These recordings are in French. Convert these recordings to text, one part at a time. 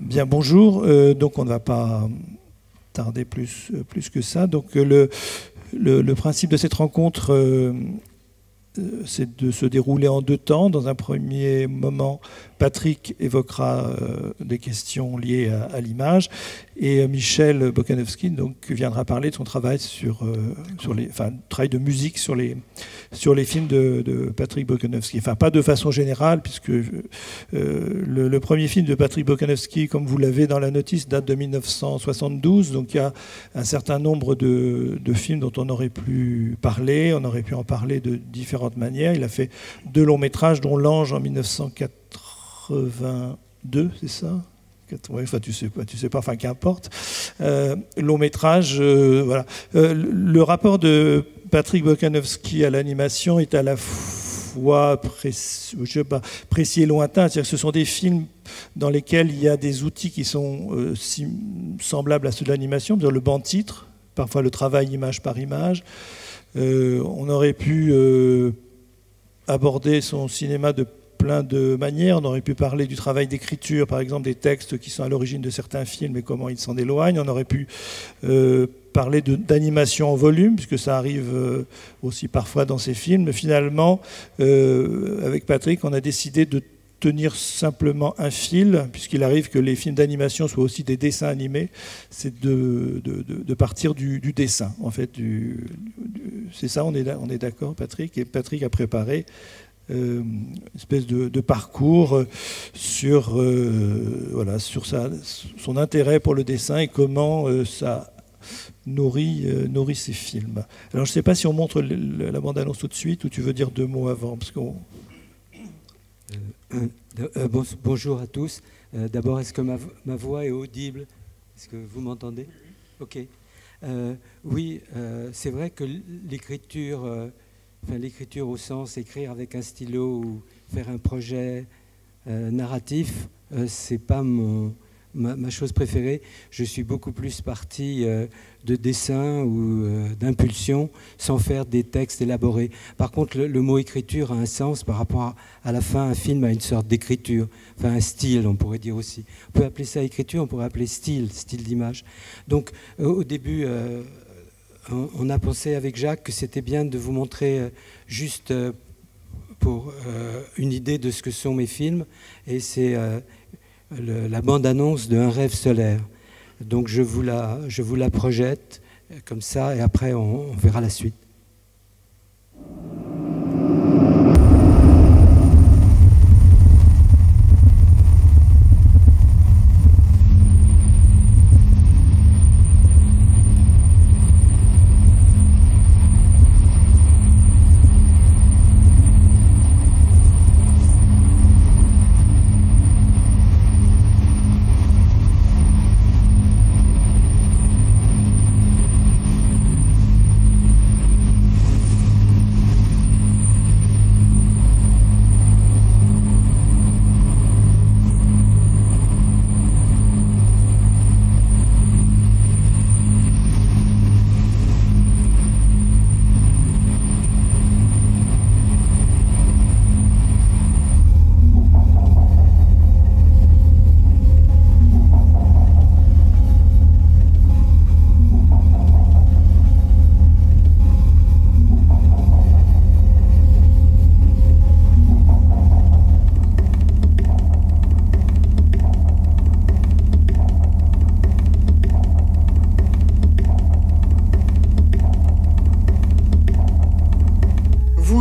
Bien, bonjour. Donc, on ne va pas tarder plus que ça. Donc, le principe de cette rencontre, c'est de se dérouler en deux temps. Dans un premier moment, Patrick évoquera des questions liées à l'image et Michel Bokanovski donc viendra parler de son travail travail de musique sur les films de Patrick Bokanovski. Enfin, pas de façon générale, puisque le premier film de Patrick Bokanovski, comme vous l'avez dans la notice, date de 1972. Donc il y a un certain nombre de films dont on aurait pu parler. On aurait pu en parler de différentes manières. Il a fait 2 longs métrages, dont L'Ange en 1982, c'est ça? Ouais, enfin, tu sais pas, enfin, qu'importe. Long métrage, voilà. Le rapport de Patrick Bokanovski à l'animation est à la fois précis et lointain. C'est-à-dire que ce sont des films dans lesquels il y a des outils qui sont semblables à ceux de l'animation, le banc-titre, parfois le travail image par image. On aurait pu aborder son cinéma de plein de manières. On aurait pu parler du travail d'écriture, par exemple des textes qui sont à l'origine de certains films et comment ils s'en éloignent. On aurait pu parler d'animation en volume, puisque ça arrive aussi parfois dans ces films. Mais finalement, avec Patrick, on a décidé de tenir simplement un fil, puisqu'il arrive que les films d'animation soient aussi des dessins animés. C'est de partir du dessin, en fait. C'est ça, on est d'accord, Patrick. Et Patrick a préparé une espèce de parcours sur son intérêt pour le dessin et comment ça nourrit ses films. Alors je ne sais pas si on montre la bande-annonce tout de suite ou tu veux dire 2 mots avant, parce qu'on... Bonjour à tous. D'abord, est-ce que ma voix est audible? Est-ce que vous m'entendez? Ok. Oui, c'est vrai que l'écriture au sens écrire avec un stylo ou faire un projet narratif, c'est pas ma chose préférée. Je suis beaucoup plus parti de dessin ou d'impulsion sans faire des textes élaborés. Par contre, le mot écriture a un sens par rapport à la fin. Un film a une sorte d'écriture, enfin un style, on pourrait dire aussi. On peut appeler ça écriture, on pourrait appeler style d'image. Donc au début, on a pensé avec Jacques que c'était bien de vous montrer juste pour une idée de ce que sont mes films. Et c'est la bande-annonce de Un rêve solaire. Donc je vous la projette comme ça et après on verra la suite.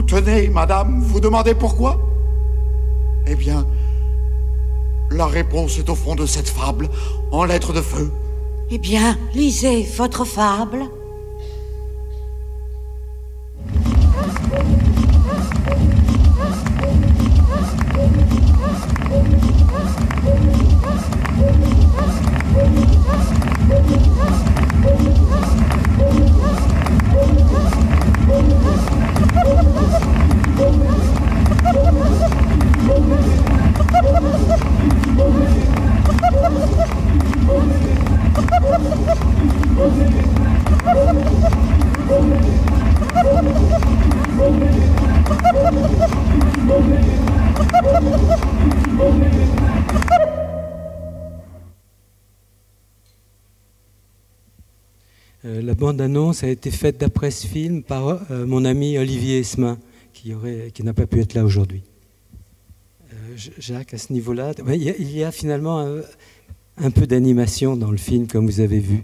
Tenez, madame, vous demandez pourquoi? Eh bien, la réponse est au fond de cette fable, en lettres de feu. Eh bien, lisez votre fable. bande-annonce a été faite d'après ce film par mon ami Olivier Esmin, qui n'a pas pu être là aujourd'hui. Jacques, à ce niveau-là, il y a finalement un peu d'animation dans le film, comme vous avez vu.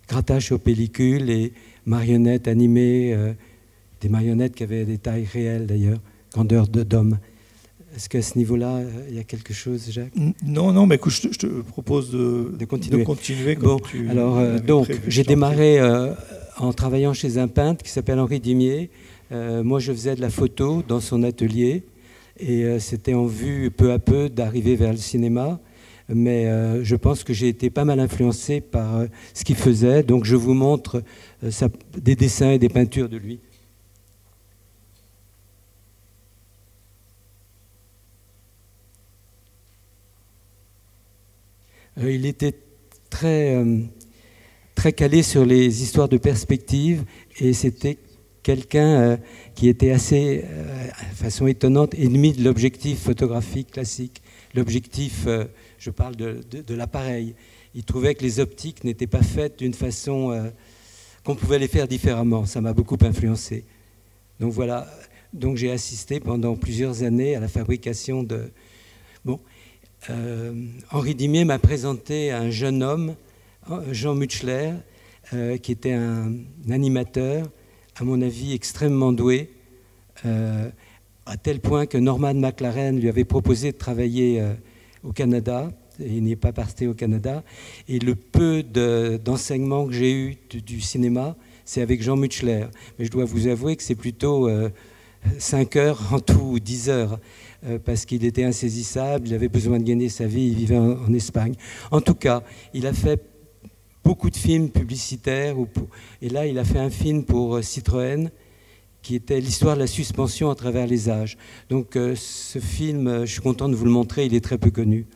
Grattage aux pellicules et marionnettes animées, des marionnettes qui avaient des tailles réelles d'ailleurs, grandeur d'homme. Est-ce qu'à ce niveau-là, il y a quelque chose, Jacques? Non, mais écoute, je te propose de continuer. Bon, alors, donc, j'ai démarré en travaillant chez un peintre qui s'appelle Henri Dimier. Moi, je faisais de la photo dans son atelier et c'était en vue peu à peu d'arriver vers le cinéma. Mais je pense que j'ai été pas mal influencé par ce qu'il faisait. Donc, je vous montre des dessins et des peintures de lui. Il était très calé sur les histoires de perspective et c'était quelqu'un qui était assez, de façon étonnante, ennemi de l'objectif photographique classique. L'objectif, je parle de l'appareil. Il trouvait que les optiques n'étaient pas faites d'une façon qu'on pouvait les faire différemment. Ça m'a beaucoup influencé. Donc voilà, donc j'ai assisté pendant plusieurs années à la fabrication de... Bon. Henri Dimier m'a présenté un jeune homme, Jean Mutschler, qui était un animateur, à mon avis extrêmement doué, à tel point que Norman McLaren lui avait proposé de travailler au Canada. Et il n'est pas parti au Canada. Et le peu d'enseignement que j'ai eu du cinéma, c'est avec Jean Mutschler. Mais je dois vous avouer que c'est plutôt 5 heures en tout, ou 10 heures. Parce qu'il était insaisissable, il avait besoin de gagner sa vie, il vivait en Espagne. En tout cas, il a fait beaucoup de films publicitaires, et là, il a fait un film pour Citroën, qui était l'histoire de la suspension à travers les âges. Donc, ce film, je suis content de vous le montrer, il est très peu connu.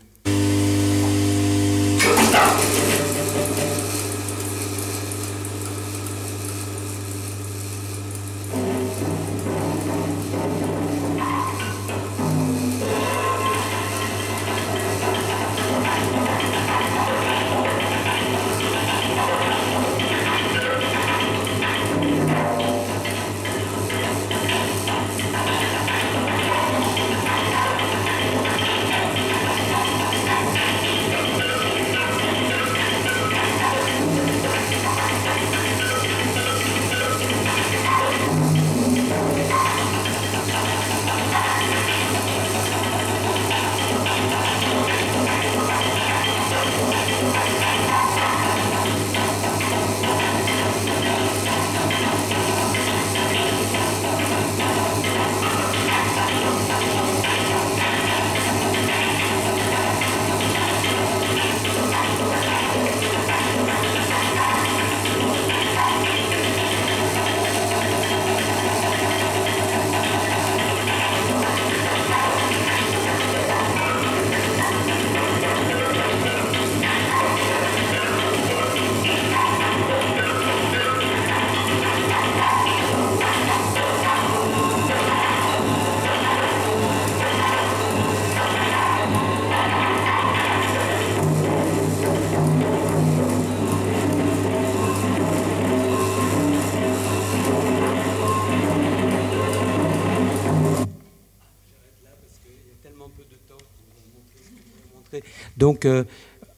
Donc,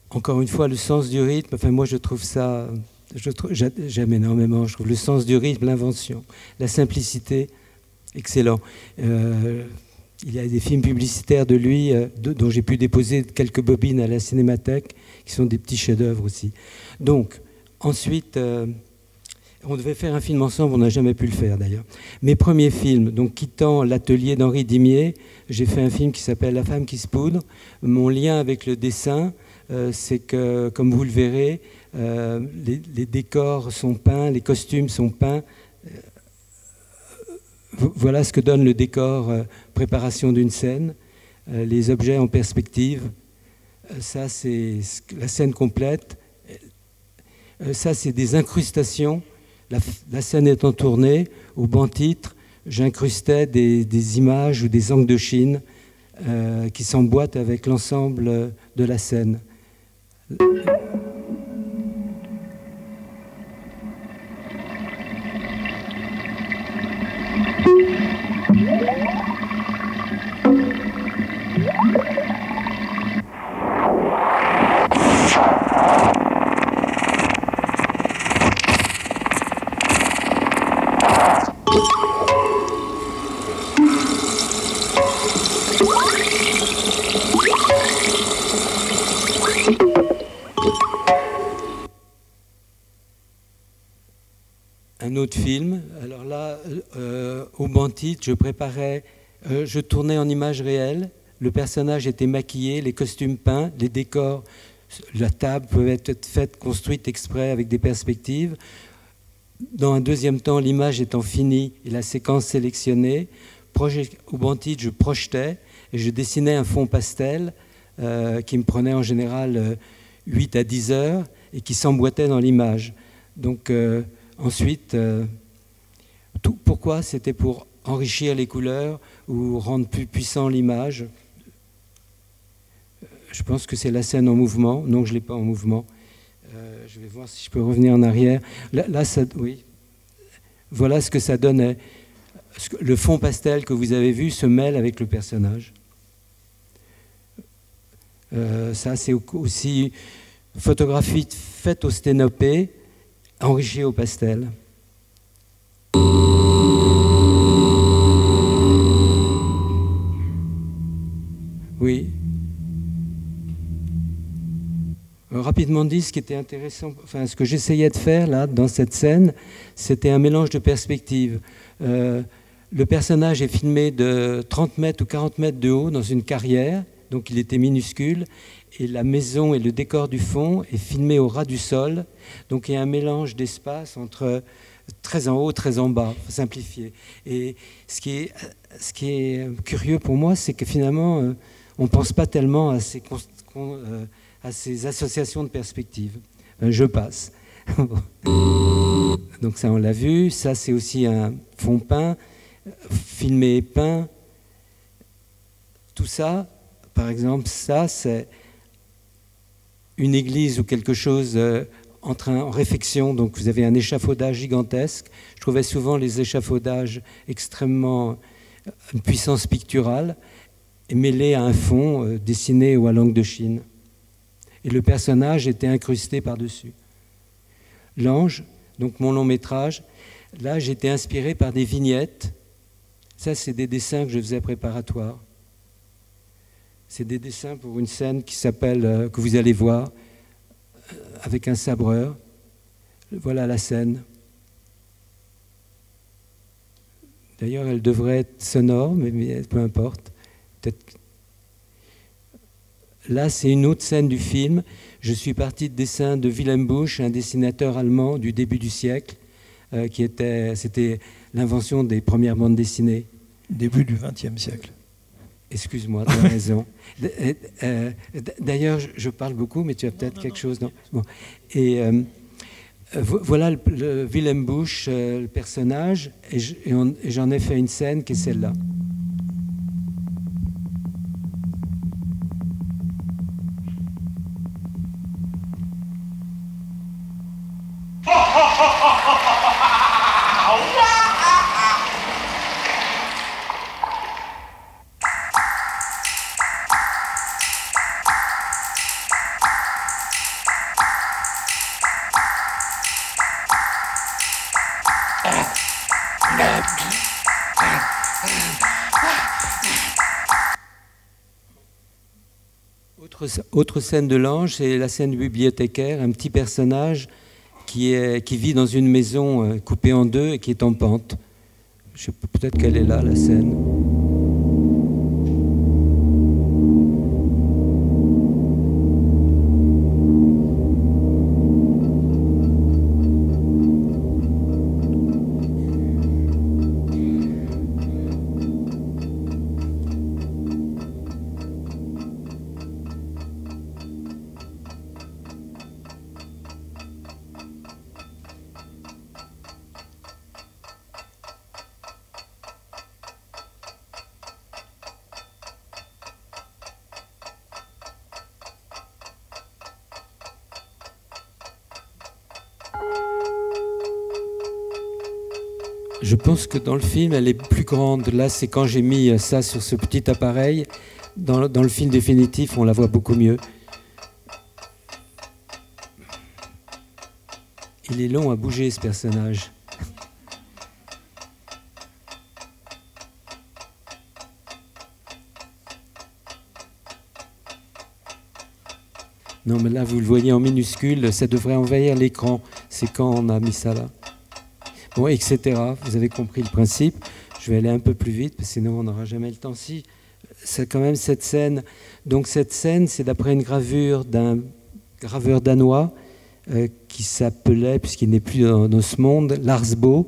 encore une fois, le sens du rythme, enfin, moi je trouve ça, j'aime énormément, je trouve le sens du rythme, l'invention, la simplicité, excellent. Il y a des films publicitaires de lui, dont j'ai pu déposer quelques bobines à la Cinémathèque, qui sont des petits chefs-d'œuvre aussi. Donc, ensuite, on devait faire un film ensemble, on n'a jamais pu le faire d'ailleurs. Mes premiers films, donc quittant l'atelier d'Henri Dimier, j'ai fait un film qui s'appelle La femme qui se poudre. Mon lien avec le dessin, c'est que, comme vous le verrez, les décors sont peints, les costumes sont peints. Voilà ce que donne le décor, préparation d'une scène, les objets en perspective. Ça, c'est la scène complète. Ça, c'est des incrustations. La scène étant tournée, au banc-titre, j'incrustais des images ou des angles de Chine qui s'emboîtent avec l'ensemble de la scène. Un autre film. Alors là, au Bantite, je tournais en images réelles. Le personnage était maquillé, les costumes peints, les décors, la table pouvait être faite, construite exprès avec des perspectives. Dans un deuxième temps, l'image étant finie et la séquence sélectionnée, au Bantite, je projetais et je dessinais un fond pastel qui me prenait en général 8 à 10 heures et qui s'emboîtait dans l'image. Donc ensuite, pourquoi? C'était pour enrichir les couleurs ou rendre plus puissant l'image. Je pense que c'est la scène en mouvement. Non, je ne l'ai pas en mouvement. Je vais voir si je peux revenir en arrière. Là oui. Voilà ce que ça donnait. Le fond pastel que vous avez vu se mêle avec le personnage. Ça, c'est aussi photographie faite au sténopé, enrichie au pastel. Oui. Rapidement dit, ce qui était intéressant, enfin ce que j'essayais de faire là, dans cette scène, c'était un mélange de perspectives. Le personnage est filmé de 30 mètres ou 40 mètres de haut dans une carrière, donc il était minuscule, et la maison et le décor du fond est filmé au ras du sol, donc il y a un mélange d'espace entre très en haut, très en bas, simplifié. Et ce qui est curieux pour moi, c'est que finalement, on ne pense pas tellement à ces associations de perspectives. Je passe. Donc ça, on l'a vu. Ça, c'est aussi un fond peint, filmé et peint. Tout ça, par exemple, ça, c'est une église ou quelque chose en réfection. Donc vous avez un échafaudage gigantesque. Je trouvais souvent les échafaudages extrêmement une puissance picturale, et mêlés à un fond dessiné ou à l'encre de Chine. Et le personnage était incrusté par-dessus. L'ange, donc mon long métrage, là j'étais inspiré par des vignettes. Ça, c'est des dessins que je faisais préparatoires. C'est des dessins pour une scène qui s'appelle, que vous allez voir, avec un sabreur. Voilà la scène. D'ailleurs, elle devrait être sonore, mais peu importe. Peut-être. Là, c'est une autre scène du film. Je suis parti de dessins de Wilhelm Busch, un dessinateur allemand du début du siècle, c'était l'invention des premières bandes dessinées. Début du XXe siècle. Excuse-moi, tu as raison. D'ailleurs, je parle beaucoup, mais tu as peut-être quelque chose. Non. Bon. Et voilà le Wilhelm Busch, le personnage, et j'en ai fait une scène qui est celle-là. Autre scène de l'ange, c'est la scène du bibliothécaire, un petit personnage qui vit dans une maison coupée en deux et qui est en pente. Peut-être qu'elle est là, la scène. Je pense que dans le film, elle est plus grande. Là, c'est quand j'ai mis ça sur ce petit appareil. Dans le film définitif, on la voit beaucoup mieux. Il est long à bouger, ce personnage. Non, mais là, vous le voyez en minuscule, ça devrait envahir l'écran. C'est quand on a mis ça là. Bon, etc. Vous avez compris le principe. Je vais aller un peu plus vite, parce que sinon on n'aura jamais le temps. Si, c'est quand même cette scène. Donc cette scène, c'est d'après une gravure d'un graveur danois qui s'appelait, puisqu'il n'est plus dans ce monde, Lars Boe,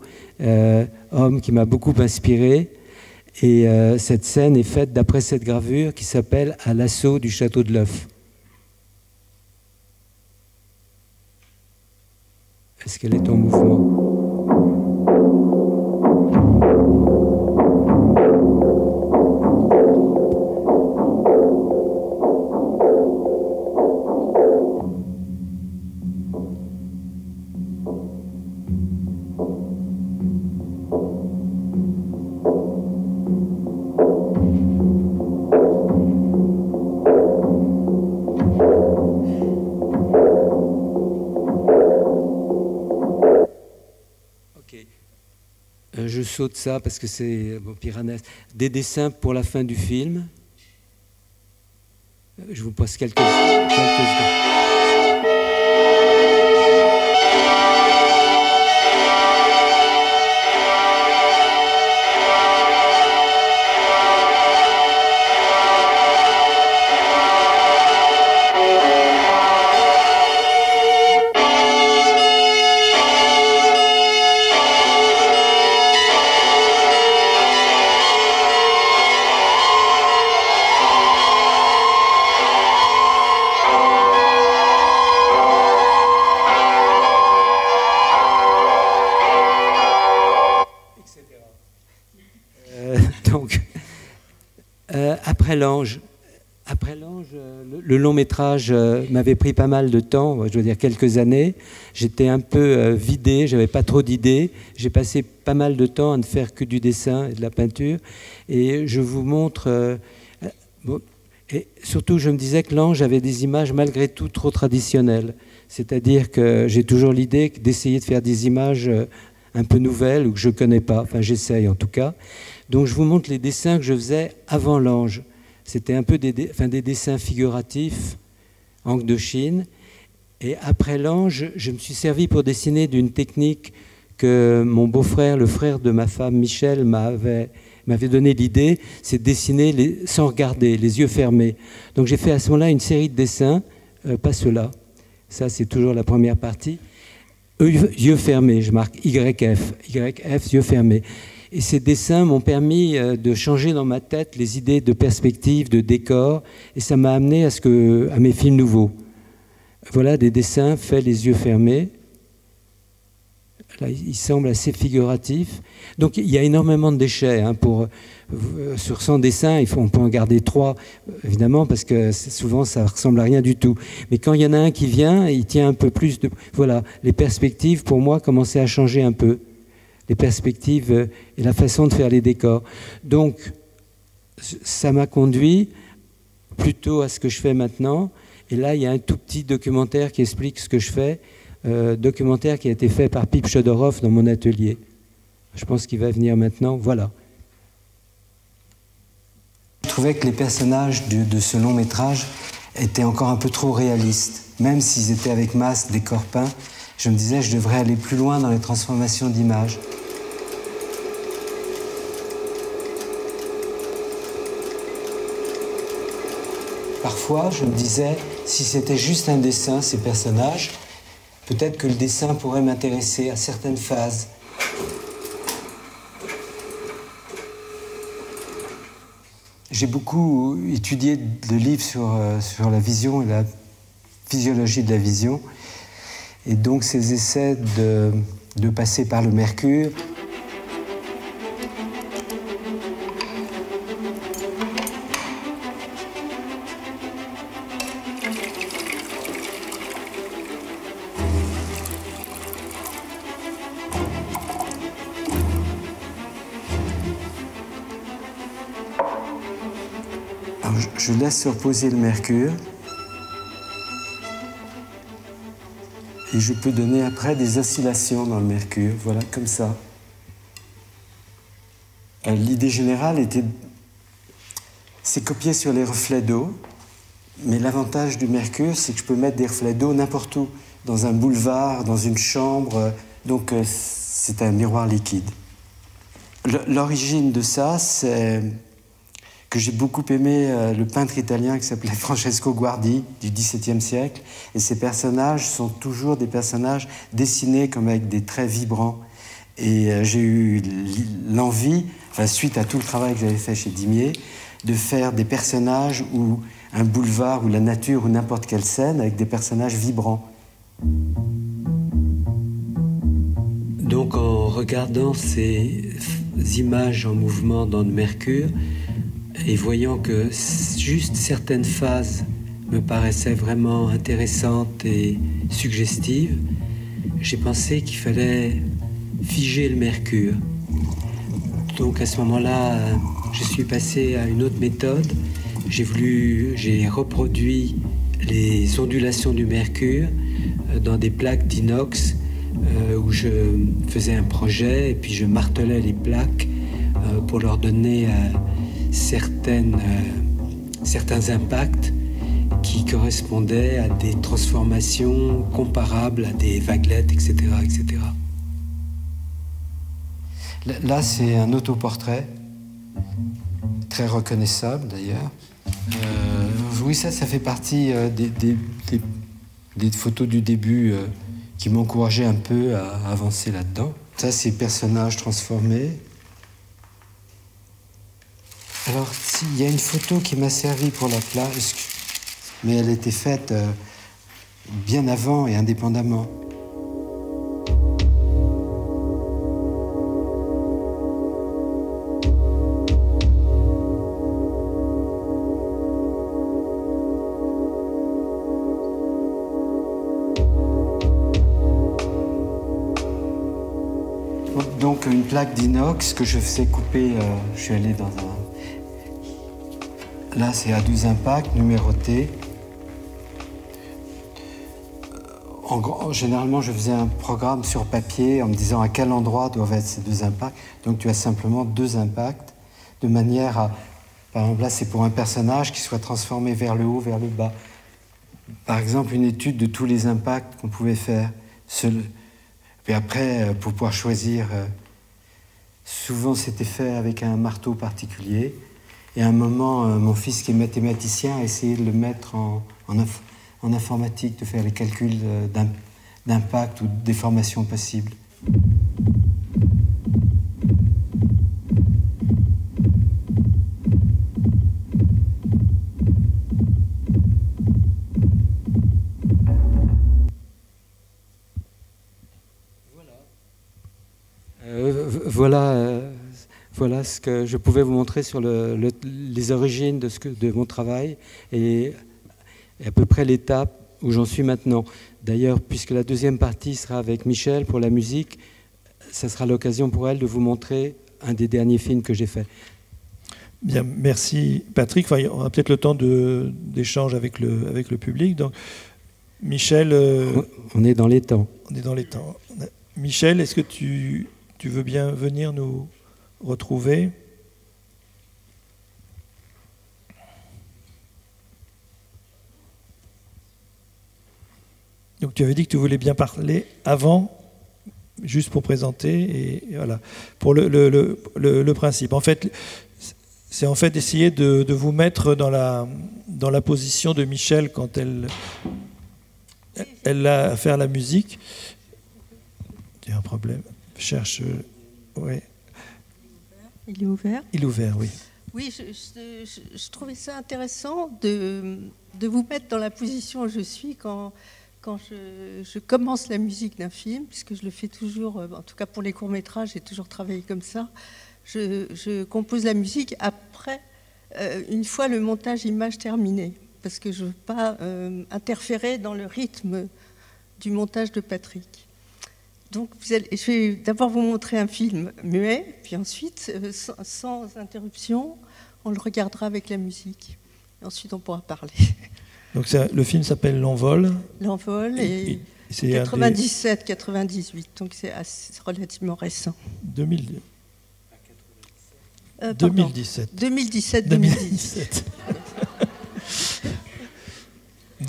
homme qui m'a beaucoup inspiré. Et cette scène est faite d'après cette gravure qui s'appelle « À l'assaut du château de l'œuf ». Est-ce qu'elle est en mouvement ? Je saute ça parce que c'est bon, Piranès. Des dessins pour la fin du film. Je vous passe quelques secondes. Après l'ange, le long métrage m'avait pris pas mal de temps, je veux dire quelques années. J'étais un peu vidé, j'avais pas trop d'idées. J'ai passé pas mal de temps à ne faire que du dessin et de la peinture. Et je vous montre... bon, et surtout, je me disais que l'ange avait des images malgré tout trop traditionnelles. C'est-à-dire que j'ai toujours l'idée d'essayer de faire des images un peu nouvelles ou que je ne connais pas. Enfin, j'essaye en tout cas. Donc, je vous montre les dessins que je faisais avant l'ange. C'était un peu des dessins figuratifs, encre de Chine. Et après l'ange, je me suis servi pour dessiner d'une technique que mon beau-frère, le frère de ma femme, Michel, m'avait donné l'idée, c'est de dessiner sans regarder, les yeux fermés. Donc j'ai fait à ce moment-là une série de dessins, pas ceux-là. Ça, c'est toujours la première partie. Yeux fermés, je marque YF, yeux fermés. Et ces dessins m'ont permis de changer dans ma tête les idées de perspective, de décor, et ça m'a amené à mes films nouveaux. Voilà des dessins faits les yeux fermés. Là, il semble assez figuratif. Donc il y a énormément de déchets. Sur 100 dessins, on peut en garder 3, évidemment, parce que souvent ça ressemble à rien du tout. Mais quand il y en a un qui vient, il tient un peu plus de... Voilà, les perspectives, pour moi, commençaient à changer un peu. Les perspectives et la façon de faire les décors. Donc, ça m'a conduit plutôt à ce que je fais maintenant. Et là, il y a un tout petit documentaire qui explique ce que je fais. Documentaire qui a été fait par Pip Chodorov dans mon atelier. Je pense qu'il va venir maintenant. Voilà. Je trouvais que les personnages de ce long métrage étaient encore un peu trop réalistes. Même s'ils étaient avec masque, décor peint, je me disais je devrais aller plus loin dans les transformations d'images. Parfois, je me disais, si c'était juste un dessin, ces personnages, peut-être que le dessin pourrait m'intéresser à certaines phases. J'ai beaucoup étudié le livre sur la vision et la physiologie de la vision. Et donc ces essais de passer par le mercure, je laisse se reposer le mercure et je peux donner après des oscillations dans le mercure, voilà, comme ça. L'idée générale c'est copier sur les reflets d'eau, Mais l'avantage du mercure, c'est que je peux mettre des reflets d'eau n'importe où, dans un boulevard, dans une chambre. Donc c'est un miroir liquide. L'origine de ça, c'est que j'ai beaucoup aimé le peintre italien qui s'appelait Francesco Guardi du XVIIe siècle. Et ces personnages sont toujours des personnages dessinés comme avec des traits vibrants. Et j'ai eu l'envie, enfin, suite à tout le travail que j'avais fait chez Dimier, de faire des personnages ou un boulevard ou la nature ou n'importe quelle scène avec des personnages vibrants. Donc en regardant ces images en mouvement dans le mercure et voyant que juste certaines phases me paraissaient vraiment intéressantes et suggestives, j'ai pensé qu'il fallait figer le mercure. Donc à ce moment-là, je suis passé à une autre méthode. J'ai reproduit les ondulations du mercure dans des plaques d'inox où je faisais un projet et puis je martelais les plaques pour leur donner certains impacts qui correspondaient à des transformations comparables à des vaguelettes, etc., etc. Là, c'est un autoportrait, très reconnaissable d'ailleurs. Oui, ça fait partie des photos du début qui m'encourageaient un peu à avancer là-dedans. Ça, c'est personnages transformés. Alors, il y a une photo qui m'a servi pour la plage, mais elle était faite bien avant et indépendamment. Donc une plaque d'inox que je faisais couper, je suis allé dans un... Là c'est à 12 impacts, numérotés. Généralement je faisais un programme sur papier en me disant à quel endroit doivent être ces 2 impacts. Donc tu as simplement 2 impacts, de manière à... Par exemple là c'est pour un personnage qui soit transformé vers le haut, vers le bas. Par exemple une étude de tous les impacts qu'on pouvait faire. Puis après, pour pouvoir choisir, souvent c'était fait avec un marteau particulier. Et à un moment, mon fils qui est mathématicien a essayé de le mettre en informatique, de faire les calculs d'impact ou de déformation possible. Voilà ce que je pouvais vous montrer sur les origines de mon travail et à peu près l'étape où j'en suis maintenant. D'ailleurs, puisque la deuxième partie sera avec Michel pour la musique, ça sera l'occasion pour elle de vous montrer un des derniers films que j'ai fait. Bien, merci Patrick. Enfin, on a peut-être le temps d'échange avec le public. Donc, Michel... on est dans les temps. On est dans les temps. Michel, est-ce que tu veux bien venir nous retrouver? Donc tu avais dit que tu voulais bien parler avant, juste pour présenter, et voilà, pour le principe. En fait, c'est en fait d'essayer de vous mettre dans la position de Michel quand elle a à faire la musique. Il y a un problème. Cherche... ouais. Il est ouvert. Il est ouvert, oui. Oui, je trouvais ça intéressant de vous mettre dans la position où je suis quand je commence la musique d'un film, puisque je le fais toujours, en tout cas pour les courts-métrages, j'ai toujours travaillé comme ça. Je compose la musique après, une fois le montage image terminé, parce que je ne veux pas interférer dans le rythme du montage de Patrick. Donc, je vais d'abord vous montrer un film muet, puis ensuite, sans interruption, on le regardera avec la musique. Et ensuite, on pourra parler. Donc, le film s'appelle L'Envol. L'Envol, et c'est 97-98, donc c'est relativement récent. 2017. 2017.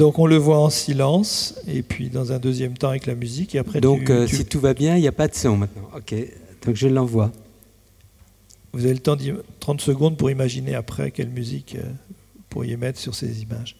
donc on le voit en silence, et puis dans un deuxième temps avec la musique, et après Donc si tout va bien, il n'y a pas de son maintenant. Ok, donc je l'envoie. Vous avez le temps, 30 secondes pour imaginer après quelle musique vous pourriez mettre sur ces images.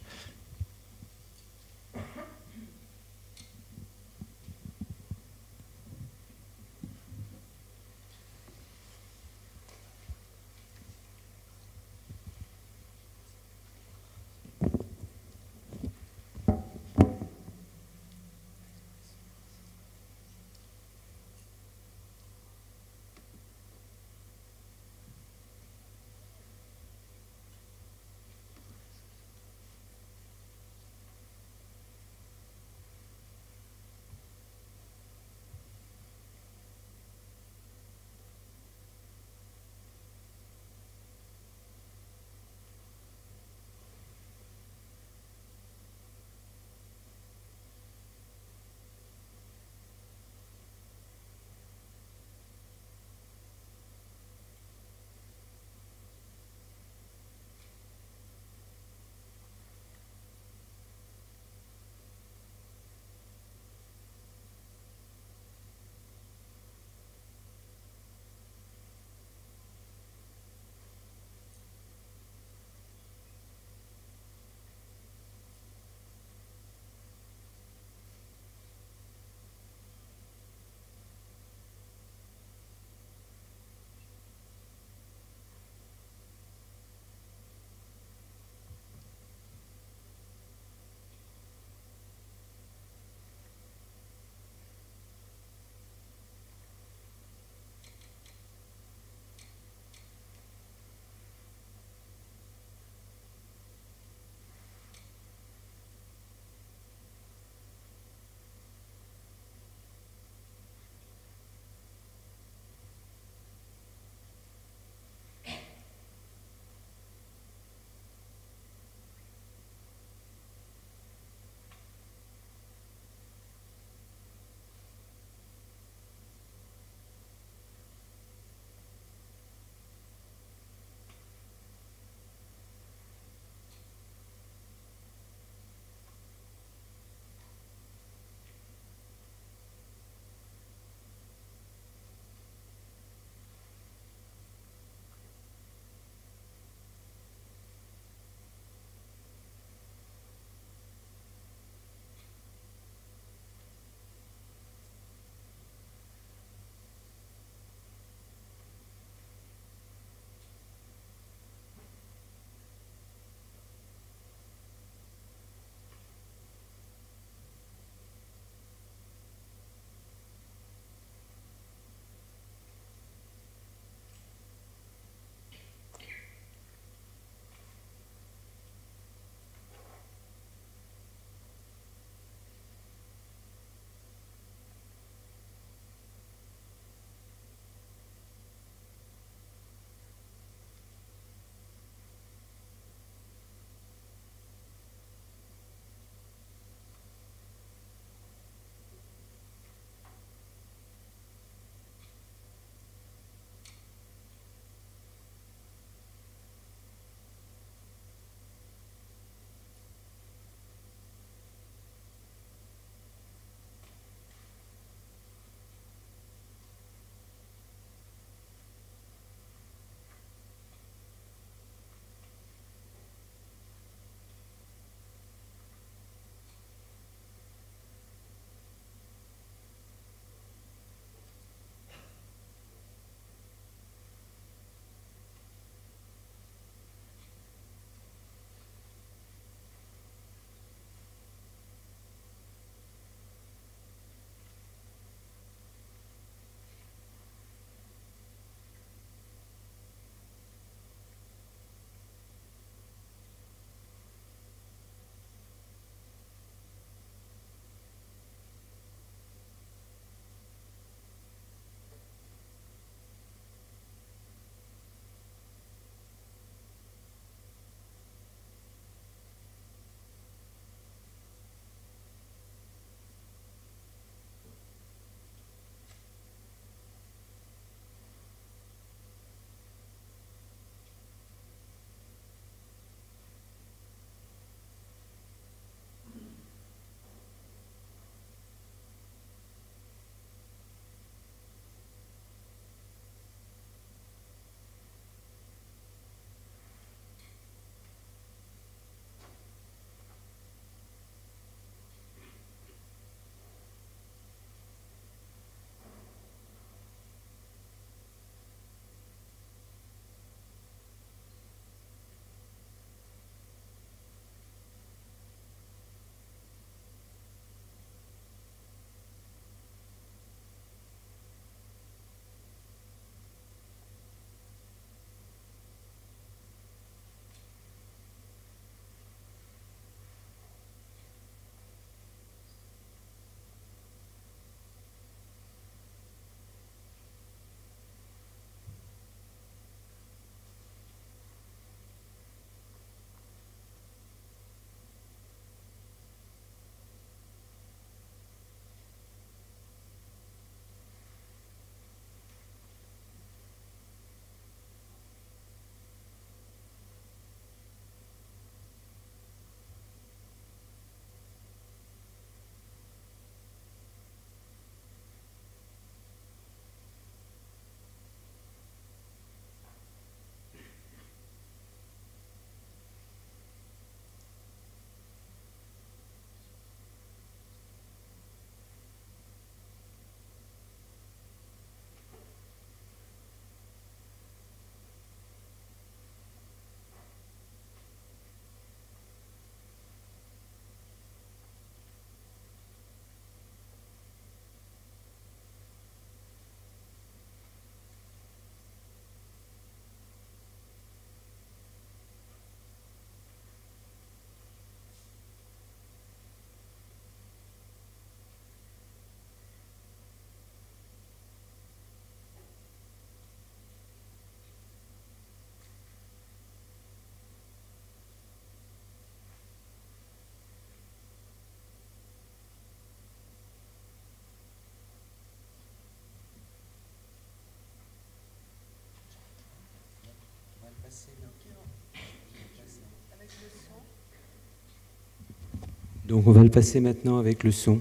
Donc on va le passer maintenant avec le son.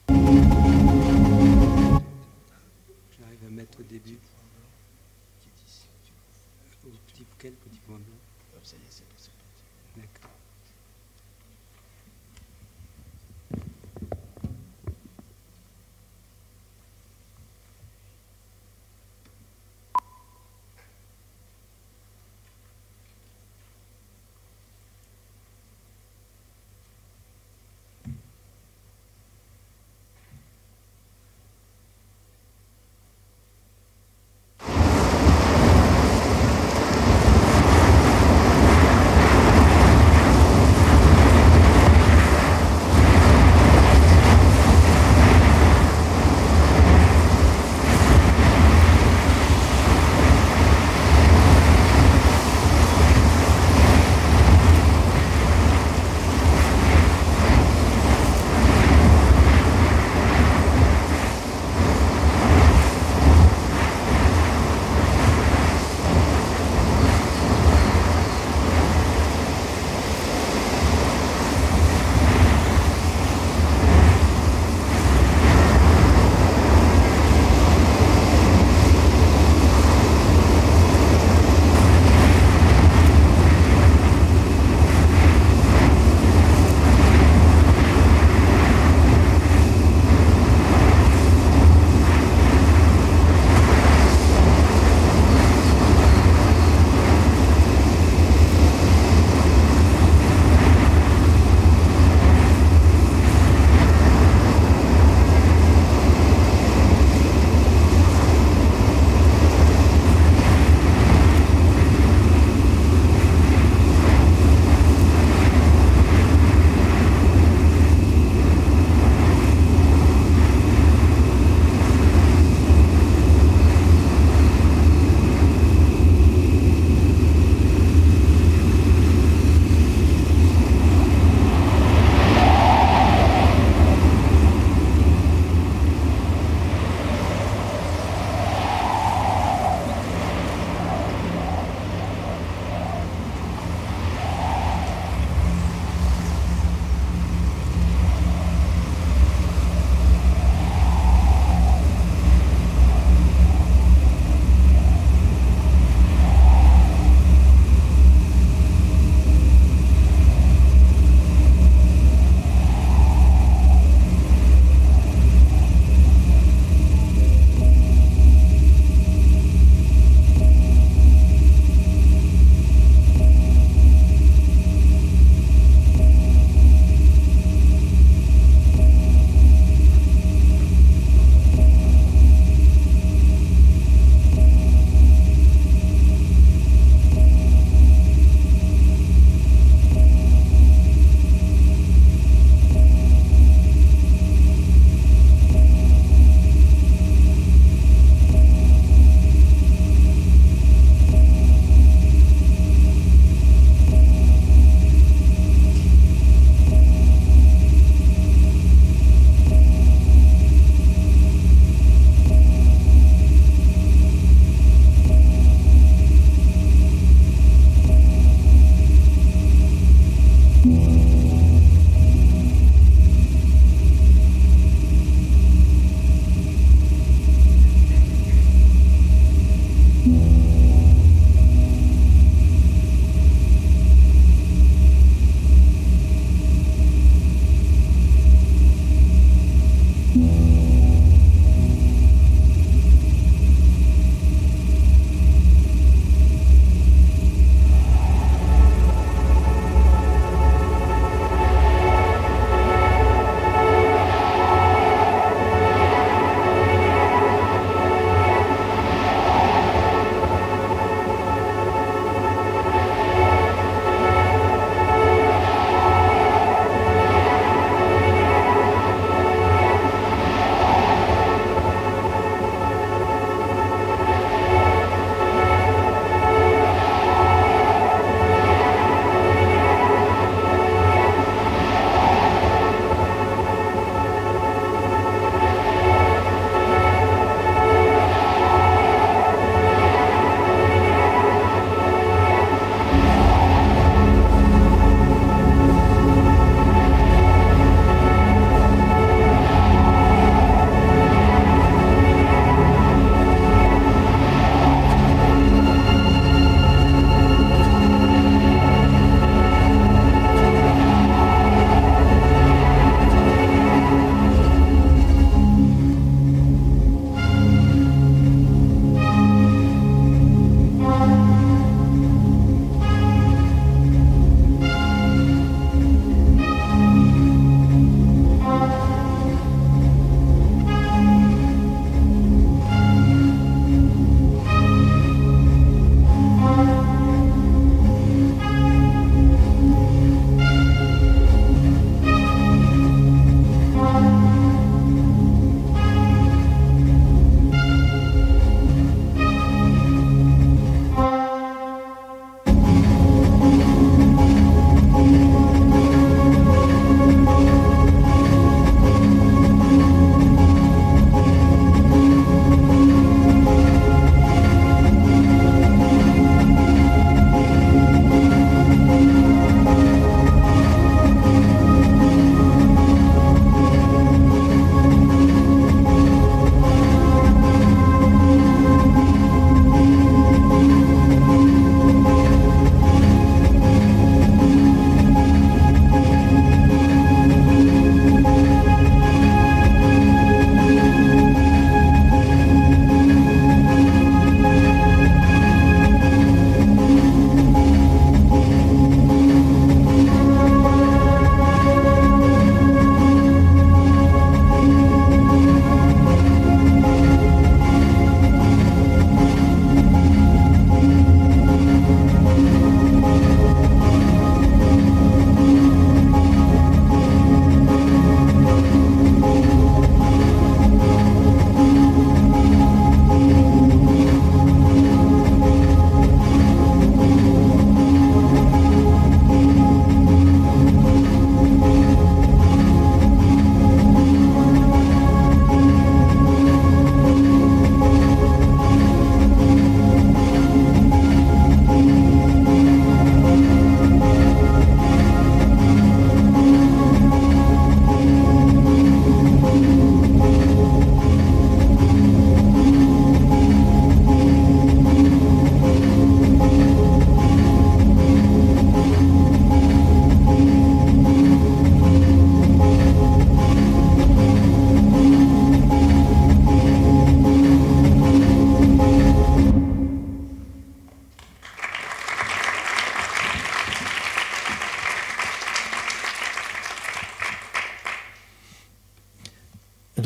J'arrive à mettre au début. Quel petit point blanc? D'accord.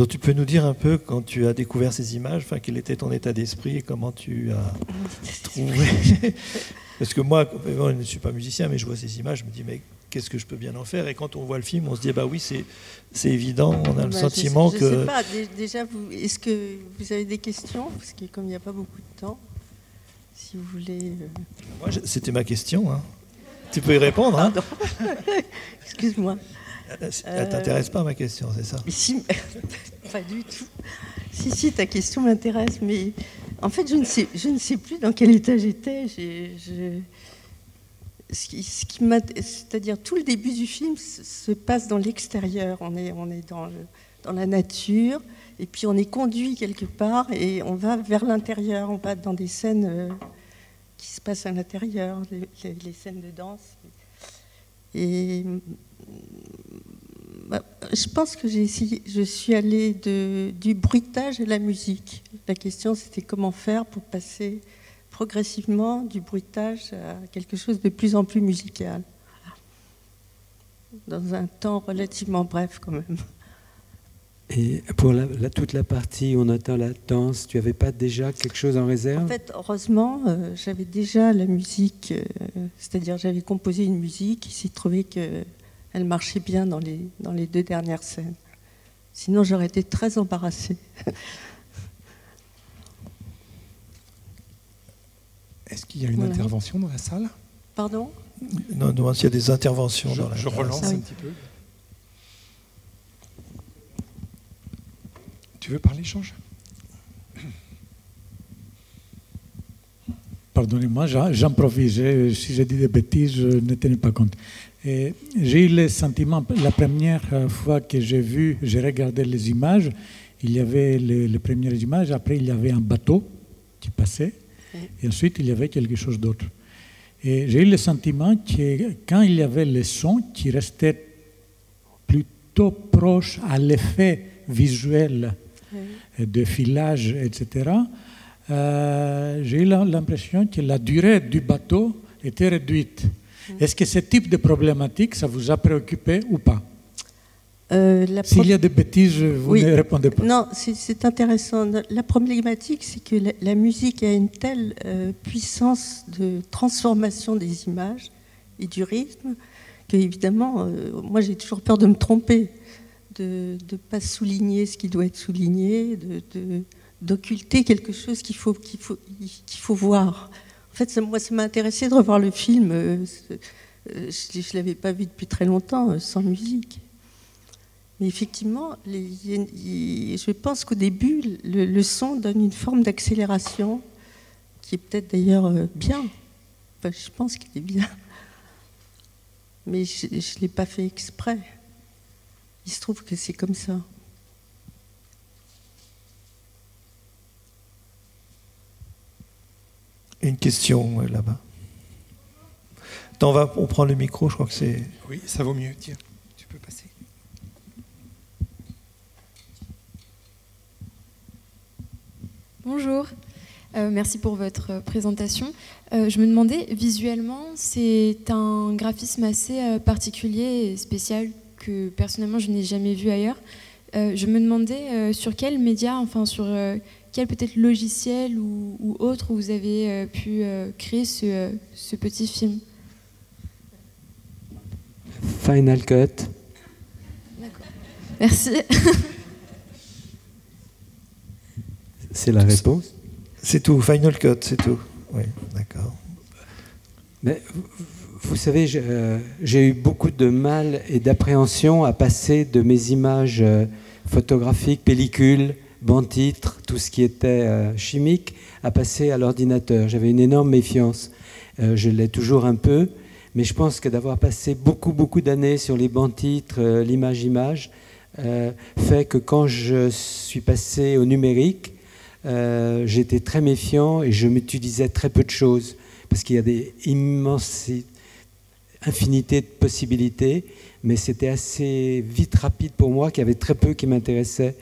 Donc tu peux nous dire un peu quand tu as découvert ces images, enfin, quel était ton état d'esprit et comment tu as trouvé. Parce que moi, je ne suis pas musicien, mais je vois ces images, je me dis mais qu'est-ce que je peux bien en faire? Et quand on voit le film, on se dit bah oui, c'est évident, on a le sentiment que... Je ne sais pas, déjà, est-ce que vous avez des questions? Parce que comme il n'y a pas beaucoup de temps, si vous voulez... Moi, c'était ma question. Hein. Tu peux y répondre. Hein. Excuse-moi. Elle ne t'intéresse pas ma question, c'est ça? Si, pas du tout. Si, ta question m'intéresse, mais en fait, je ne sais plus dans quel état j'étais. C'est-à-dire tout le début du film se passe dans l'extérieur. On est dans la nature, et puis on est conduit quelque part, et on va vers l'intérieur. On va dans des scènes qui se passent à l'intérieur, les scènes de danse. Et je pense que je suis allée du bruitage à la musique. La question, c'était comment faire pour passer progressivement du bruitage à quelque chose de plus en plus musical. Dans un temps relativement bref, quand même. Et pour toute la partie où on entend la danse, tu n'avais pas déjà quelque chose en réserve? En fait, heureusement, j'avais déjà la musique, c'est-à-dire j'avais composé une musique, il s'est trouvé qu'elle marchait bien dans les 2 dernières scènes. Sinon, j'aurais été très embarrassée. Est-ce qu'il y a une intervention dans la salle? Pardon? Non, demande s'il y a des interventions dans la salle. Je relance un petit peu. Tu veux parler, Change? Pardonnez-moi, j'improvise. Si j'ai dit des bêtises, je ne tenais pas compte. J'ai eu le sentiment, la première fois que j'ai regardé les images, il y avait les premières images, après il y avait un bateau qui passait, et ensuite il y avait quelque chose d'autre. Et j'ai eu le sentiment que quand il y avait le son qui restait plutôt proche à l'effet visuel de filage, etc., j'ai eu l'impression que la durée du bateau était réduite. Est-ce que ce type de problématique, ça vous a préoccupé ou pas? S'il y a des bêtises, vous ne répondez pas. Non, c'est intéressant. La problématique, c'est que la musique a une telle puissance de transformation des images et du rythme que, évidemment, moi j'ai toujours peur de me tromper, de ne pas souligner ce qui doit être souligné, d'occulter quelque chose qu'il faut voir. En fait, moi, ça m'a intéressé de revoir le film. Je ne l'avais pas vu depuis très longtemps, sans musique. Mais effectivement, je pense qu'au début, le son donne une forme d'accélération qui est peut-être d'ailleurs bien. Enfin, je pense qu'il est bien. Mais je ne l'ai pas fait exprès. Il se trouve que c'est comme ça. Une question là-bas. Attends, on prend le micro, je crois que c'est... Oui, ça vaut mieux. Tiens, tu peux passer. Bonjour, merci pour votre présentation. Je me demandais, visuellement, c'est un graphisme assez particulier et spécial que personnellement je n'ai jamais vu ailleurs. Je me demandais sur quel média, enfin sur quel peut-être logiciel ou autre vous avez pu créer ce petit film. Final Cut. D'accord. Merci. C'est la réponse? C'est tout, Final Cut, c'est tout. Oui, d'accord. Mais vous savez, j'ai eu beaucoup de mal et d'appréhension à passer de mes images photographiques, pellicules, bancs-titres, tout ce qui était chimique, à passer à l'ordinateur. J'avais une énorme méfiance. Je l'ai toujours un peu, mais je pense que d'avoir passé beaucoup d'années sur les bancs-titres, l'image-image, fait que quand je suis passé au numérique, j'étais très méfiant et je m'utilisais très peu de choses parce qu'il y a des infinités de possibilités, mais c'était assez vite rapide pour moi, qu'il y avait très peu qui m'intéressait.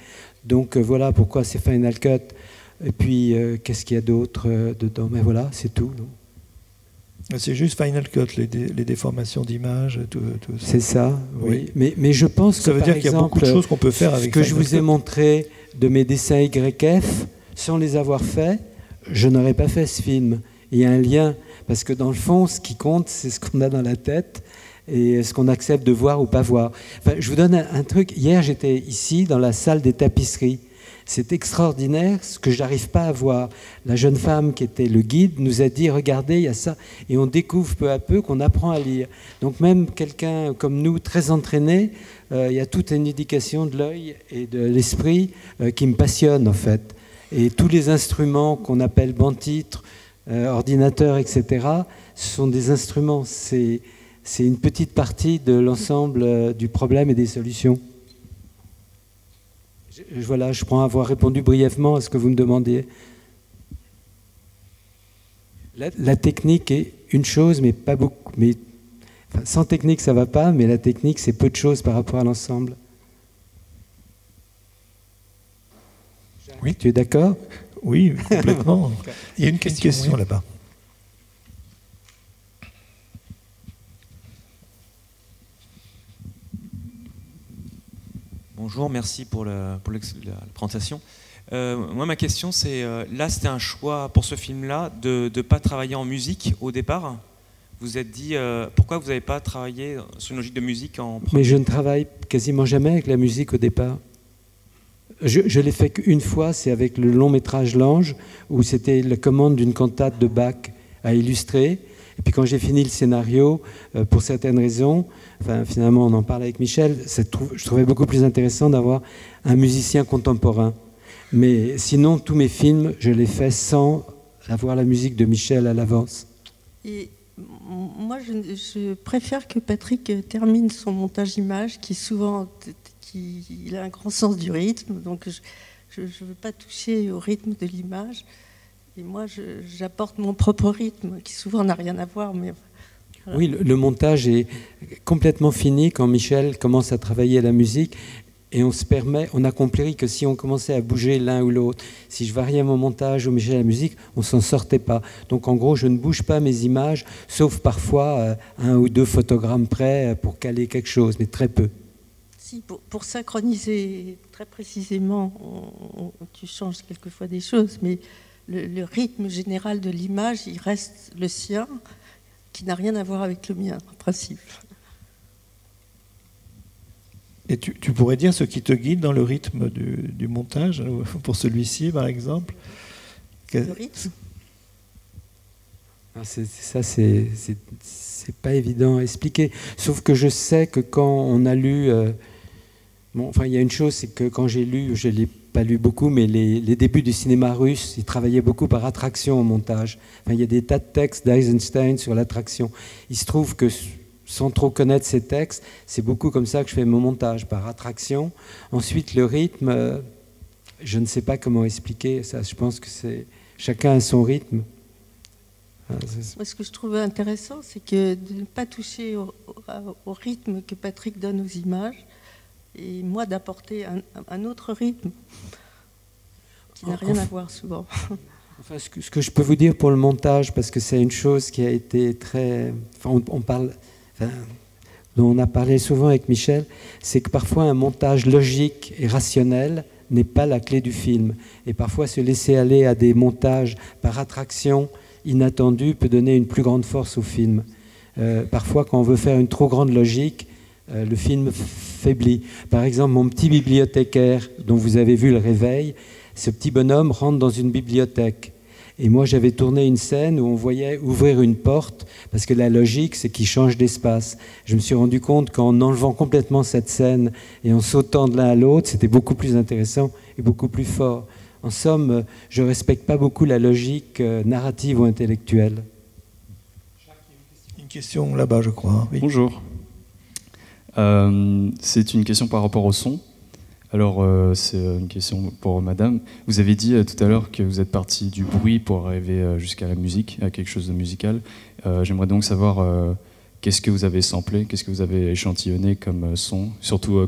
Donc voilà pourquoi c'est Final Cut. Et puis qu'est-ce qu'il y a d'autre dedans? Mais voilà, c'est tout. Non? C'est juste Final Cut, les déformations d'image, tout ça. C'est ça, oui. Mais je pense que, ça veut dire qu'il y a beaucoup de choses qu'on peut faire avec ce que je Final vous ai Cut. montré de mes dessins YF, sans les avoir faits, je n'aurais pas fait ce film. Il y a un lien, parce que dans le fond, ce qui compte, c'est ce qu'on a dans la tête et ce qu'on accepte de voir ou pas voir. Enfin, je vous donne un truc. Hier, j'étais ici, dans la salle des tapisseries. C'est extraordinaire, ce que je n'arrive pas à voir. La jeune femme qui était le guide nous a dit, regardez, il y a ça. Et on découvre peu à peu qu'on apprend à lire. Donc même quelqu'un comme nous, très entraîné, il y a toute une éducation de l'œil et de l'esprit qui me passionne en fait. Et tous les instruments qu'on appelle banc-titres, ordinateurs, etc., ce sont des instruments. C'est une petite partie de l'ensemble du problème et des solutions. Voilà, je crois avoir répondu brièvement à ce que vous me demandiez. La technique est une chose, mais pas beaucoup. Mais, enfin, sans technique, ça ne va pas, mais la technique, c'est peu de choses par rapport à l'ensemble. Oui. Tu es d'accord? Oui, complètement. Il y a une question, oui. Là-bas. Bonjour, merci pour la présentation. Moi, ma question, c'est, là, c'était un choix pour ce film-là de ne pas travailler en musique au départ. Vous vous êtes dit, pourquoi vous n'avez pas travaillé sur une logique de musique en premier? Mais je ne travaille quasiment jamais avec la musique au départ. Je l'ai fait qu'une fois, c'est avec le long métrage L'Ange, où c'était la commande d'une cantate de Bach à illustrer. Et puis quand j'ai fini le scénario, pour certaines raisons, enfin, finalement on en parlait avec Michel, je trouvais beaucoup plus intéressant d'avoir un musicien contemporain. Mais sinon, tous mes films, je les fais sans avoir la musique de Michel à l'avance. Et moi, je préfère que Patrick termine son montage image, qui souvent, il a un grand sens du rythme, donc je ne veux pas toucher au rythme de l'image. Et moi, j'apporte mon propre rythme, qui souvent n'a rien à voir. Mais voilà. Oui, le montage est complètement fini quand Michel commence à travailler à la musique. Et on a compris que si on commençait à bouger l'un ou l'autre, si je variais mon montage ou Michel à la musique, on ne s'en sortait pas. Donc en gros, je ne bouge pas mes images, sauf parfois un ou deux photogrammes près pour caler quelque chose, mais très peu. Si, pour synchroniser très précisément, tu changes quelquefois des choses, mais le rythme général de l'image, il reste le sien, qui n'a rien à voir avec le mien, en principe. Et tu pourrais dire ce qui te guide dans le rythme du montage, pour celui-ci par exemple? Le rythme? C'est pas évident à expliquer. Sauf que je sais que quand on a lu... il y a une chose, c'est que quand j'ai lu, je ne l'ai pas lu beaucoup, mais les débuts du cinéma russe, ils travaillaient beaucoup par attraction au montage. Enfin, il y a des tas de textes d'Eisenstein sur l'attraction. Il se trouve que, sans trop connaître ces textes, c'est beaucoup comme ça que je fais mon montage, par attraction. Ensuite, le rythme, je ne sais pas comment expliquer ça. Je pense que chacun a son rythme. Moi, ce que je trouve intéressant, c'est que de ne pas toucher au rythme que Patrick donne aux images, et moi d'apporter un autre rythme qui n'a rien à voir souvent. Enfin, ce que je peux vous dire pour le montage, parce que c'est une chose qui a été très... dont on a parlé souvent avec Michel, c'est que parfois un montage logique et rationnel n'est pas la clé du film. Et parfois se laisser aller à des montages par attraction inattendue peut donner une plus grande force au film. Parfois, quand on veut faire une trop grande logique, le film faiblit. Par exemple, mon petit bibliothécaire, dont vous avez vu le réveil, ce petit bonhomme rentre dans une bibliothèque. Et moi, j'avais tourné une scène où on voyait ouvrir une porte, parce que la logique, c'est qu'il change d'espace. Je me suis rendu compte qu'en enlevant complètement cette scène et en sautant de l'un à l'autre, c'était beaucoup plus intéressant et beaucoup plus fort. En somme, je ne respecte pas beaucoup la logique narrative ou intellectuelle. Une question là-bas, je crois. Oui. Bonjour. C'est une question par rapport au son. Alors, c'est une question pour madame. Vous avez dit tout à l'heure que vous êtes parti du bruit pour arriver jusqu'à la musique, à quelque chose de musical. J'aimerais donc savoir qu'est-ce que vous avez samplé, qu'est-ce que vous avez échantillonné comme son, surtout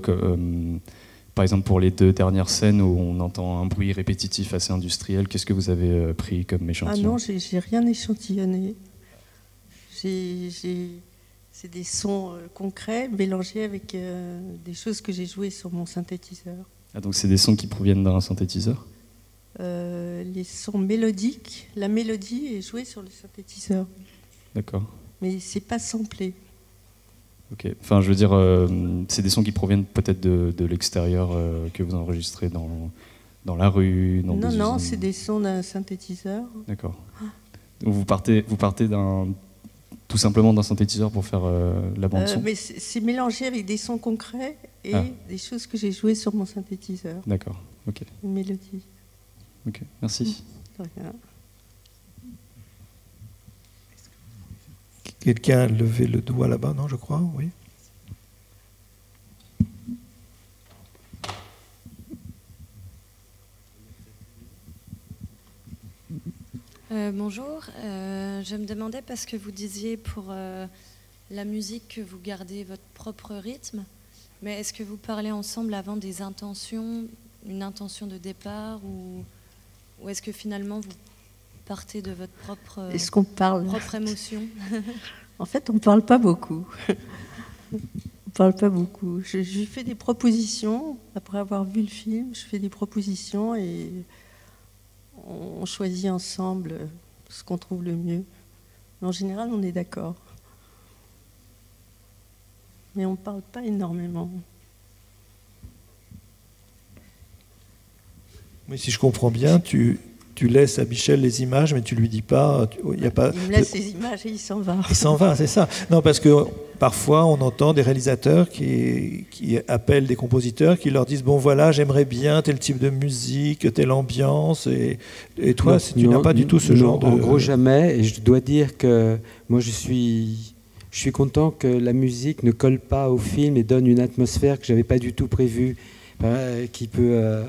par exemple pour les 2 dernières scènes où on entend un bruit répétitif assez industriel, qu'est-ce que vous avez pris comme échantillon? Ah non, j'ai rien échantillonné. C'est des sons concrets mélangés avec des choses que j'ai jouées sur mon synthétiseur. Ah, donc c'est des sons qui proviennent d'un synthétiseur? Les sons mélodiques, la mélodie est jouée sur le synthétiseur. D'accord. Mais c'est pas samplé. Ok. Enfin, je veux dire, c'est des sons qui proviennent peut-être de l'extérieur que vous enregistrez dans la rue, dans des Non, usines. c'est des sons d'un synthétiseur. D'accord. Donc vous partez tout simplement d'un synthétiseur pour faire la bande son. Mais c'est mélangé avec des sons concrets et des choses que j'ai jouées sur mon synthétiseur. D'accord. Ok. Une mélodie. Ok. Merci. De rien. Quelqu'un a levé le doigt là-bas, non, je crois, oui. Bonjour, je me demandais parce que vous disiez pour la musique que vous gardez votre propre rythme, mais est-ce que vous parlez ensemble avant des intentions, une intention de départ ou est-ce que finalement vous partez de votre propre émotion? En fait, on ne parle pas beaucoup. On parle pas beaucoup. Je lui fais des propositions. Après avoir vu le film, je fais des propositions et on choisit ensemble ce qu'on trouve le mieux. Mais en général, on est d'accord. Mais on ne parle pas énormément. Mais si je comprends bien, tu laisses à Michel les images, mais tu lui dis pas. Il me laisse les images et il s'en va. Il s'en va, c'est ça. Non, parce que parfois on entend des réalisateurs qui appellent des compositeurs, qui leur disent bon voilà, j'aimerais bien tel type de musique, telle ambiance, et toi, tu n'as pas du tout ce genre de. En gros, jamais. Et je dois dire que moi, je suis content que la musique ne colle pas au film et donne une atmosphère que j'avais pas du tout prévue, qui peut.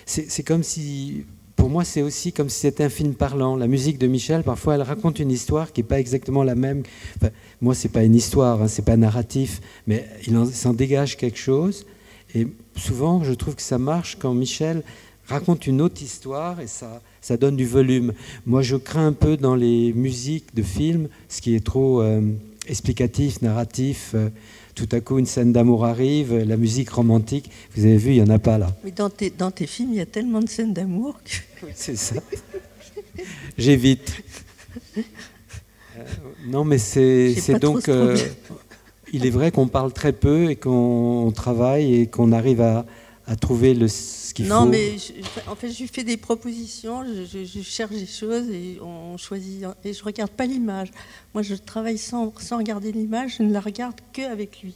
C'est comme si. Pour moi, c'est aussi comme si c'était un film parlant. La musique de Michel, parfois, elle raconte une histoire qui n'est pas exactement la même. Enfin, moi, ce n'est pas une histoire, hein, ce n'est pas narratif, mais il s'en dégage quelque chose. Et souvent, je trouve que ça marche quand Michel raconte une autre histoire et ça donne du volume. Moi, je crains un peu dans les musiques de films, ce qui est trop explicatif, narratif. Tout à coup, une scène d'amour arrive, la musique romantique, vous avez vu, il n'y en a pas là. Mais dans tes films, il y a tellement de scènes d'amour que... C'est ça. J'évite. Non, mais c'est donc... il est vrai qu'on parle très peu et qu'on travaille et qu'on arrive à trouver ce qu'il faut. Non, mais en fait, je lui fais des propositions, je cherche des choses et on choisit. Et je ne regarde pas l'image. Moi, je travaille sans regarder l'image, je ne la regarde qu'avec lui.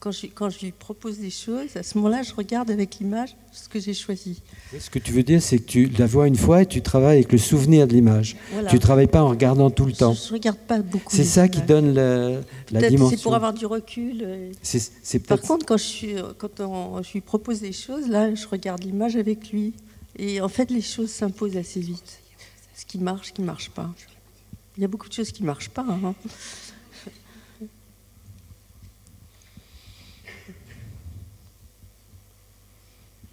Quand je lui propose des choses, à ce moment-là, je regarde avec l'image ce que j'ai choisi. Ce que tu veux dire, c'est que tu la vois une fois et tu travailles avec le souvenir de l'image. Voilà. Tu ne travailles pas en regardant tout le temps. Je ne regarde pas beaucoup. C'est ça qui donne la dimension. C'est pour avoir du recul. Par contre, quand je lui propose des choses, là, je regarde l'image avec lui. Et en fait, les choses s'imposent assez vite. Ce qui marche pas. Il y a beaucoup de choses qui ne marchent pas. Hein.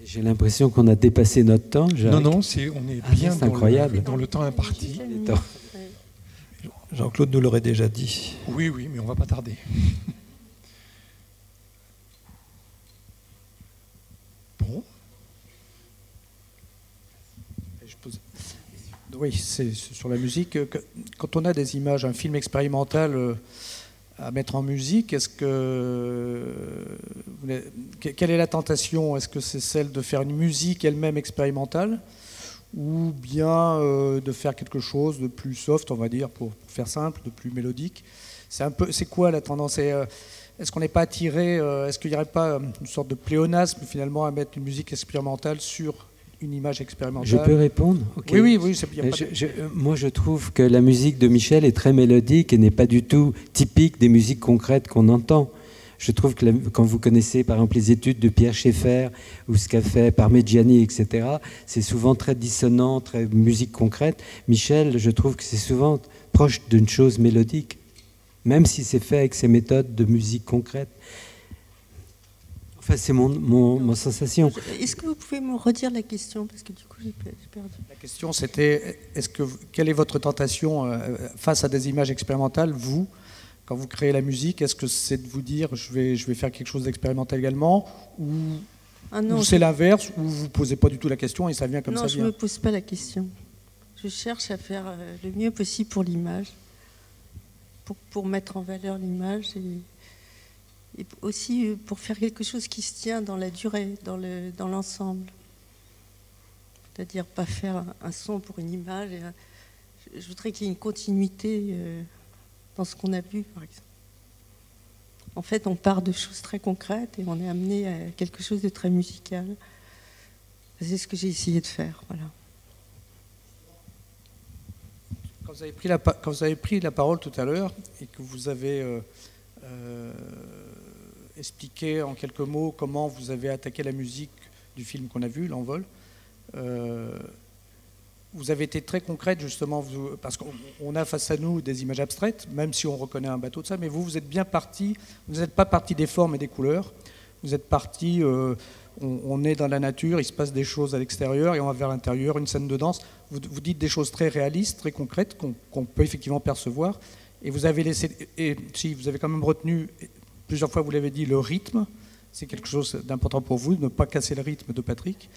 J'ai l'impression qu'on a dépassé notre temps. Non, on est bien incroyable. Dans le temps imparti. Jean-Claude nous l'aurait déjà dit. Oui, mais on ne va pas tarder. Bon. Oui, c'est sur la musique. Quand on a des images, un film expérimental à mettre en musique, quelle est la tentation? Est-ce que c'est celle de faire une musique elle-même expérimentale ou bien de faire quelque chose de plus soft, on va dire, pour faire simple, de plus mélodique? C'est quoi la tendance? Est-ce qu'on n'est pas attiré? Est-ce qu'il n'y aurait pas une sorte de pléonasme finalement à mettre une musique expérimentale sur une image expérimentale? Je peux répondre? Okay. Oui. Moi, je trouve que la musique de Michel est très mélodique et n'est pas du tout typique des musiques concrètes qu'on entend. Je trouve que quand vous connaissez, par exemple, les études de Pierre Schaeffer ou ce qu'a fait Parmigiani, etc., c'est souvent très dissonant, très musique concrète. Michel, je trouve que c'est souvent proche d'une chose mélodique, même si c'est fait avec ses méthodes de musique concrète. Enfin, c'est mon sensation. Est-ce que vous pouvez me redire la question, parce que du coup j'ai perdu. La question c'était, quelle est votre tentation face à des images expérimentales, vous, quand vous créez la musique? Est-ce que c'est de vous dire je vais faire quelque chose d'expérimental également, ou c'est l'inverse, ou vous ne posez pas du tout la question et ça vient comme ça vient? Non, je ne me pose pas la question. Je cherche à faire le mieux possible pour l'image, pour mettre en valeur l'image et aussi pour faire quelque chose qui se tient dans la durée, dans l'ensemble. C'est-à-dire pas faire un son pour une image. Je voudrais qu'il y ait une continuité dans ce qu'on a vu, par exemple. En fait, on part de choses très concrètes et on est amené à quelque chose de très musical. C'est ce que j'ai essayé de faire, voilà. Quand vous avez pris la parole tout à l'heure et que vous avez expliqué en quelques mots comment vous avez attaqué la musique du film qu'on a vu, L'Envol, vous avez été très concrète justement, parce qu'on a face à nous des images abstraites, même si on reconnaît un bateau de ça, mais vous êtes bien parti, vous n'êtes pas parti des formes et des couleurs, vous êtes parti, on est dans la nature, il se passe des choses à l'extérieur et on va vers l'intérieur, une scène de danse, vous dites des choses très réalistes, très concrètes, qu'on peut effectivement percevoir, et vous avez vous avez quand même retenu, plusieurs fois vous l'avez dit, le rythme, c'est quelque chose d'important pour vous, de ne pas casser le rythme de Patrick.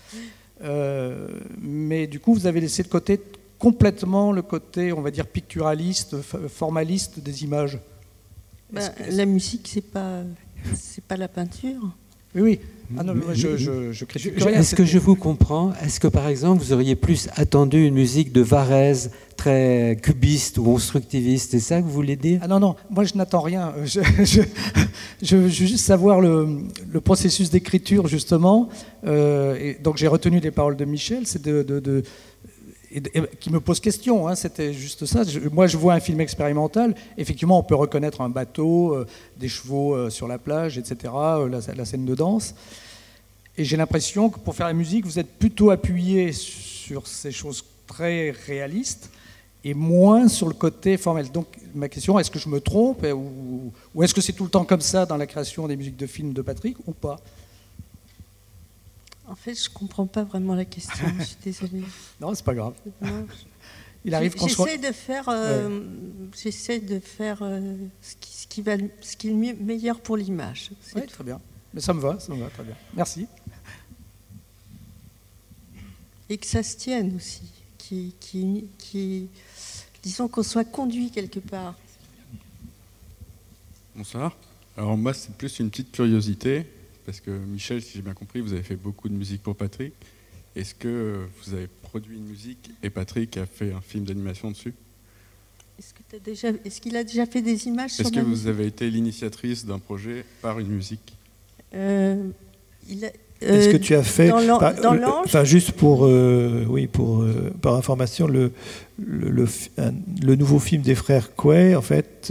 Mais du coup, vous avez laissé de côté complètement le côté, on va dire, picturaliste, formaliste des images. La musique, c'est pas la peinture. Oui. Ah non, je critique rien. Est-ce que je vous comprends? Est-ce que, par exemple, vous auriez plus attendu une musique de Varèse, très cubiste ou constructiviste? C'est ça que vous voulez dire? Ah non, moi je n'attends rien. Je veux juste savoir le processus d'écriture, justement. Et donc j'ai retenu les paroles de Michel, c'est qui me pose question, hein, c'était juste ça. Moi je vois un film expérimental, effectivement on peut reconnaître un bateau, des chevaux sur la plage, etc., la scène de danse. Et j'ai l'impression que pour faire la musique, vous êtes plutôt appuyé sur ces choses très réalistes et moins sur le côté formel. Donc ma question, est-ce que je me trompe ou est-ce que c'est tout le temps comme ça dans la création des musiques de films de Patrick ou pas? En fait, je ne comprends pas vraiment la question, je suis désolée. Non, c'est pas grave. Il arrive qu'on J'essaie de faire ce qui est le meilleur pour l'image. Oui, très bien. Mais ça me va très bien. Merci. Et que ça se tienne aussi, disons qu'on soit conduit quelque part. Bonsoir. Alors moi, c'est plus une petite curiosité. Parce que Michel, si j'ai bien compris, vous avez fait beaucoup de musique pour Patrick. Est-ce que vous avez produit une musique et Patrick a fait un film d'animation dessus? Est-ce qu'il a déjà fait des images sur Est-ce que vous avez été l'initiatrice d'un projet par une musique? Est-ce que tu as fait, enfin juste pour par information, le nouveau film des frères Quay, en fait,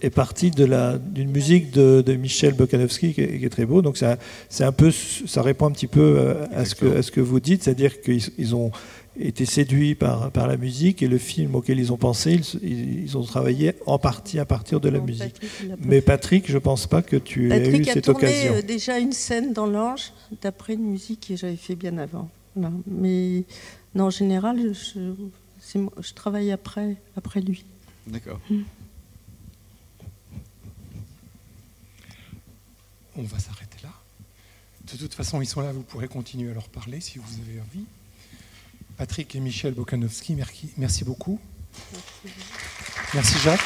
est parti d'une musique de Michel Bokanovsky qui est très beau. Donc c'est un peu, ça répond un petit peu à ce que vous dites, c'est-à-dire qu'ils ont été séduits par la musique et le film auquel ils ont pensé, ils ont travaillé en partie à partir de la musique. Mais Patrick, je ne pense pas que tu aies eu cette occasion. Patrick a tourné déjà une scène dans l'Ange d'après une musique que j'avais fait bien avant. Voilà. Mais non, en général, je travaille après lui. D'accord. On va s'arrêter là. De toute façon, ils sont là, vous pourrez continuer à leur parler si vous avez envie. Patrick et Michel Bokanovsky, merci beaucoup. Merci Jacques.